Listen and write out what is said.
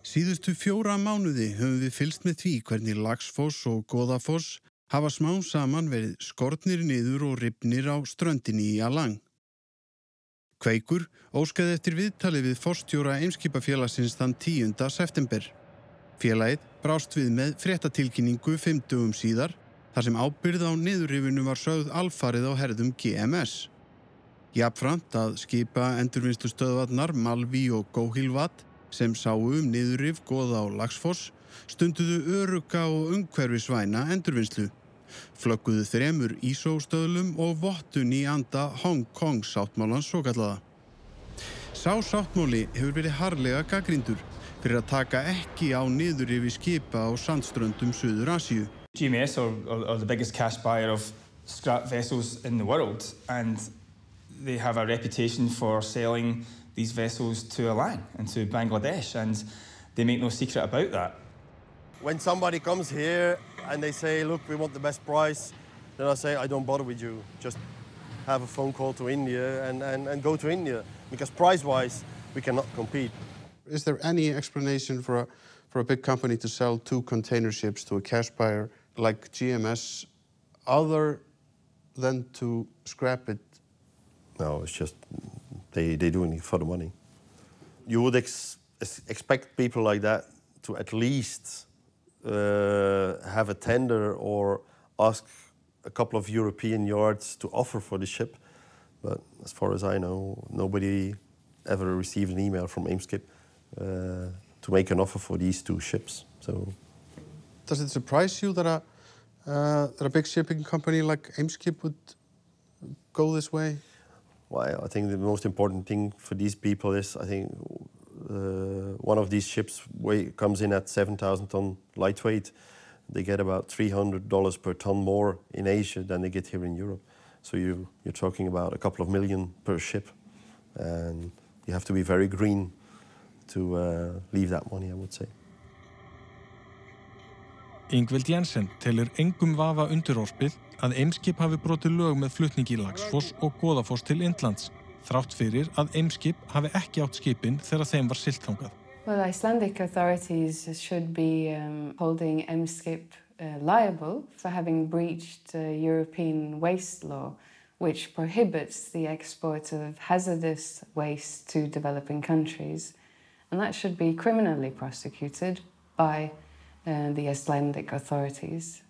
Síðustu 4 mánuði höfum við fylgst með því hvernig Laxfoss og Goðafoss hafa smám saman verið skornir niður og rifnir á ströndinni í Alang. Kveikur óskaði eftir viðtali við forstjóra Eimskipafélagsins þann 10. september. Félagið brást við með fréttatilkynningu 5 dögum síðar, þar sem ábyrgð á niðurrifinu var sögð alfarið á herðum GMS. Jafnframt að skipa endurvinnslustöðvarnar Malví og Góhilvat sem sáu niðurrif Goða og Laxfoss stunduðu örugga og umhverfisvæna endurvinnslu. Flögguðu 3 ISO-stöðlum og vottun í anda Hong Kong sáttmálans svokallaða. Sá sáttmáli hefur verið harðlega gagnrýndur fyrir að taka ekki á niðurrifi skipa á sandströndum Suður-Asíu. GMS are the biggest cash buyer of scrap vessels in the world, and they have a reputation for selling these vessels to Alang and to Bangladesh, and they make no secret about that. When somebody comes here and they say, look, we want the best price, then I say, I don't bother with you. Just have a phone call to India and go to India, because price-wise, we cannot compete. Is there any explanation for a big company to sell 2 container ships to a cash buyer like GMS other than to scrap it? No, it's just they're doing it for the money. You would expect people like that to at least have a tender or ask a couple of European yards to offer for the ship. But as far as I know, nobody ever received an email from Eimskip to make an offer for these 2 ships. So, does it surprise you that a big shipping company like Eimskip would go this way? Well, I think the most important thing for these people is, I think, one of these ships comes in at 7,000 ton lightweight. They get about $300 per ton more in Asia than they get here in Europe. So you're talking about a couple of million per ship, and you have to be very green to leave that money, I would say. Ingvild Jensen telur engum vafa undirorpið að Eimskip hafi brotið lög með flutningi Laxfoss og Goðafoss til Indlands, þrátt fyrir að Eimskip hafi ekki átt skipin þegar þeim var siglt þangað. Well, Icelandic authorities should be holding Eimskip liable for having breached European waste law, which prohibits the export of hazardous waste to developing countries. And that should be criminally prosecuted by the Icelandic authorities.